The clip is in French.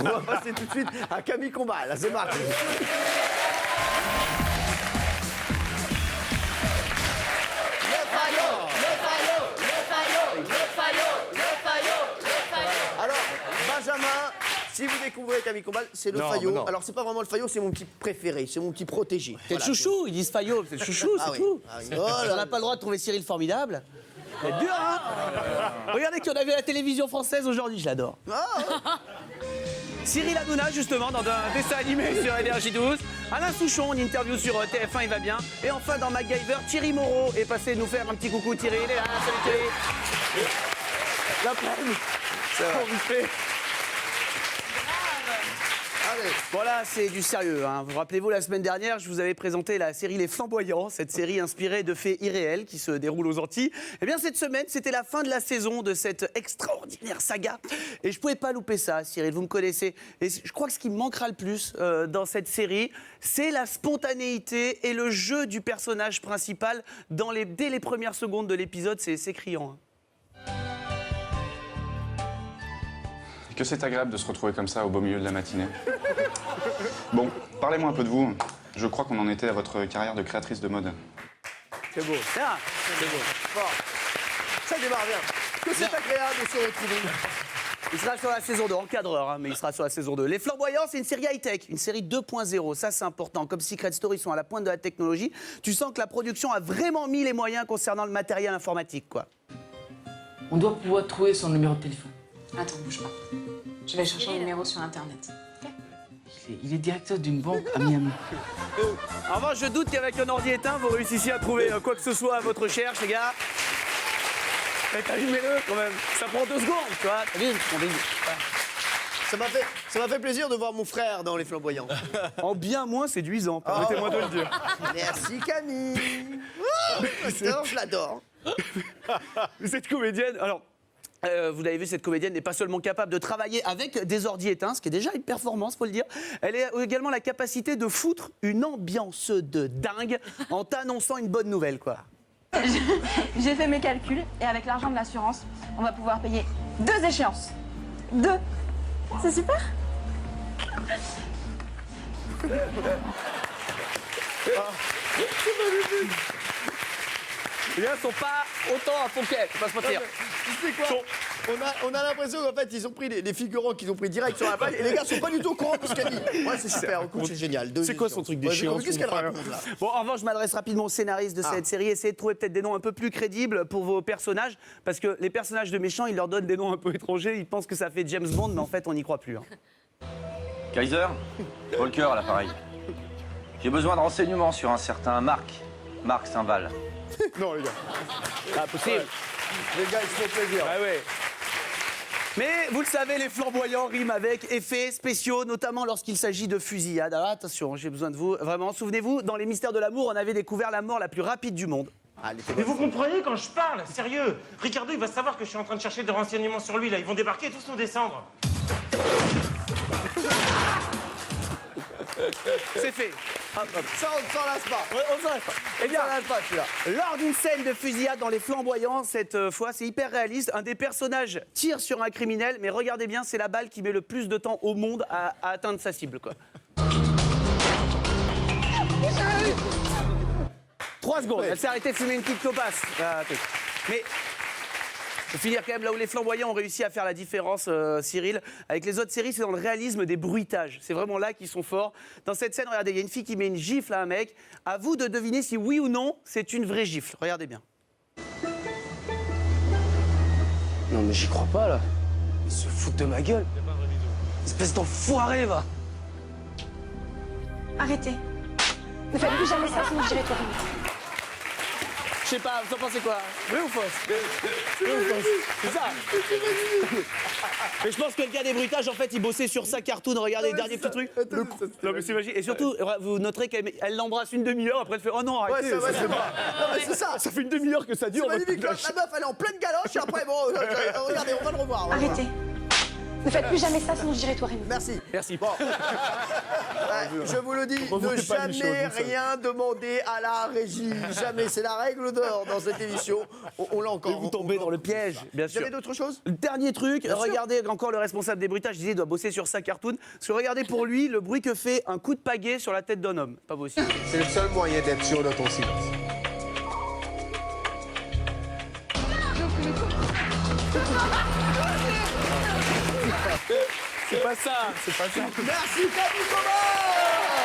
On va passer tout de suite à Camille Combal. C'est parti. Alors, Benjamin, si vous découvrez Camille Combal, c'est le Fayot. Alors, c'est pas vraiment le Fayot, c'est mon petit préféré, c'est mon petit protégé. C'est le chouchou, ils disent Fayot, c'est le chouchou, c'est tout. On n'a pas le droit de trouver Cyril formidable. C'est dur, hein. Regardez qu'on avait la télévision française aujourd'hui, je l'adore. Cyril Hanouna, justement, dans un dessin animé sur Énergie 12. Alain Souchon, une interview sur TF1, il va bien. Et enfin, dans MacGyver, Thierry Moreau est passé nous faire un petit coucou. Thierry, il est là, salut Thierry. La prenne. On vous fait. Allez. Voilà, c'est du sérieux. Hein. Vous rappelez-vous, la semaine dernière, je vous avais présenté la série Les Flamboyants, cette série inspirée de faits irréels qui se déroulent aux Antilles. Eh bien, cette semaine, c'était la fin de la saison de cette extraordinaire saga. Et je ne pouvais pas louper ça, Cyril, vous me connaissez. Et je crois que ce qui me manquera le plus dans cette série, c'est la spontanéité et le jeu du personnage principal dès les premières secondes de l'épisode. C'est criant. Hein. Que c'est agréable de se retrouver comme ça au beau milieu de la matinée. Bon, parlez-moi un peu de vous. Je crois qu'on en était à votre carrière de créatrice de mode. C'est beau. C'est beau. Fort. Ça démarre bien. Que c'est agréable de se retrouver. Il sera sur la saison 2, encadreur, hein, mais il sera sur la saison 2. Les Flamboyants, c'est une série high-tech, une série 2.0. Ça, c'est important. Comme Secret Story sont à la pointe de la technologie, tu sens que la production a vraiment mis les moyens concernant le matériel informatique, quoi. On doit pouvoir trouver son numéro de téléphone. Attends, bouge pas. Je vais chercher le numéro sur Internet. Il est directeur d'une banque à Miami. En revanche, je doute qu'avec un ordi éteint, vous réussissiez à trouver quoi que ce soit à votre recherche, les gars. Mais allumez-le quand même. Ça prend 2 secondes, tu vois. T'as vu ? Ça m'a fait plaisir de voir mon frère dans Les Flamboyants. En bien moins séduisant, permettez-moi de le dire. Merci Camille. Je l'adore. Cette comédienne, alors... vous l'avez vu, cette comédienne n'est pas seulement capable de travailler avec des ordi éteints, ce qui est déjà une performance, faut le dire. Elle a également la capacité de foutre une ambiance de dingue en t'annonçant une bonne nouvelle, quoi. J'ai fait mes calculs et avec l'argent de l'assurance, on va pouvoir payer 2 échéances. 2. C'est super. Les gars sont pas autant à fond qu'elle, faut pas se mentir. Tu sais quoi on a l'impression qu'en fait, ils ont pris les figurants qu'ils ont pris direct sur la page et les gars sont pas du tout au courant de ce qu'elle dit. Ouais, c'est super, écoute, c'est génial. C'est quoi son truc d'échéance? Qu'est-ce qu'elle raconte là? Bon, en revanche, je m'adresse rapidement aux scénaristes de cette série. Essayez de trouver peut-être des noms un peu plus crédibles pour vos personnages, parce que les personnages de méchants, ils leur donnent des noms un peu étrangers. Ils pensent que ça fait James Bond, mais en fait, on n'y croit plus. Hein. Kaiser, Volker à l'appareil. J'ai besoin de renseignements sur un certain Marc Saint-Val. Non, les gars. Ah, possible. Les gars, ils se font plaisir. Ah ouais. Mais vous le savez, les flamboyants riment avec effets spéciaux, notamment lorsqu'il s'agit de fusillade. Alors attention, j'ai besoin de vous. Vraiment, souvenez-vous, dans Les Mystères de l'amour, on avait découvert la mort la plus rapide du monde. Mais vous comprenez quand je parle? Sérieux? Ricardo, il va savoir que je suis en train de chercher des renseignements sur lui, là. Ils vont débarquer et tous nous descendre. C'est fait. Hop, hop. Ça, on ne s'en lasse pas. On s'en lasse pas. Eh bien, lors d'une scène de fusillade dans Les Flamboyants, cette fois, c'est hyper réaliste. Un des personnages tire sur un criminel, mais regardez bien, c'est la balle qui met le plus de temps au monde à atteindre sa cible, quoi. 3 secondes. Elle s'est arrêtée de fumer une petite copasse. Mais... Faut finir quand même là où les Flamboyants ont réussi à faire la différence, Cyril. Avec les autres séries, c'est dans le réalisme des bruitages. C'est vraiment là qu'ils sont forts. Dans cette scène, regardez, il y a une fille qui met une gifle à un mec. À vous de deviner si oui ou non, c'est une vraie gifle. Regardez bien. Non mais j'y crois pas là. Ils se foutent de ma gueule. Espèce d'enfoiré, va. Arrêtez. Ne faites plus jamais ça, sinon je dirai trop vite. Je sais pas, vous en pensez quoi? Vrai ou fausse? C'est ça. Mais je pense que le gars des bruitages, en fait, il bossait sur sa cartoon. Regardez les derniers petits trucs. Non, mais c'est magique. Et surtout, vous noterez qu'elle l'embrasse une demi-heure, après elle fait oh non, arrêtez. Ouais, c'est pas. Non, mais c'est ça. Ça fait une demi-heure que ça dure. C'est magnifique. La meuf, elle est en pleine galoche et après, bon, regardez, on va le revoir. Arrêtez. Ne faites plus jamais ça, sinon je dirai toi, Rémi. Merci. Merci. Bon. Je vous le dis, On ne voulait pas les choses, jamais vous savez. rien demander à la régie. Jamais. C'est la règle d'or dans cette émission. On l'a encore. Et vous tombez dans le piège, bien Vous sûr. avez d'autres choses? Le dernier truc, regardez encore le responsable des bruitages, je disais, il doit bosser sur sa cartoon. Parce que regardez pour lui le bruit que fait un coup de pagaie sur la tête d'un homme. Pas possible. C'est le seul moyen d'être sûr de ton silence. C'est pas ça, c'est pas ça. Merci, Camille Comas.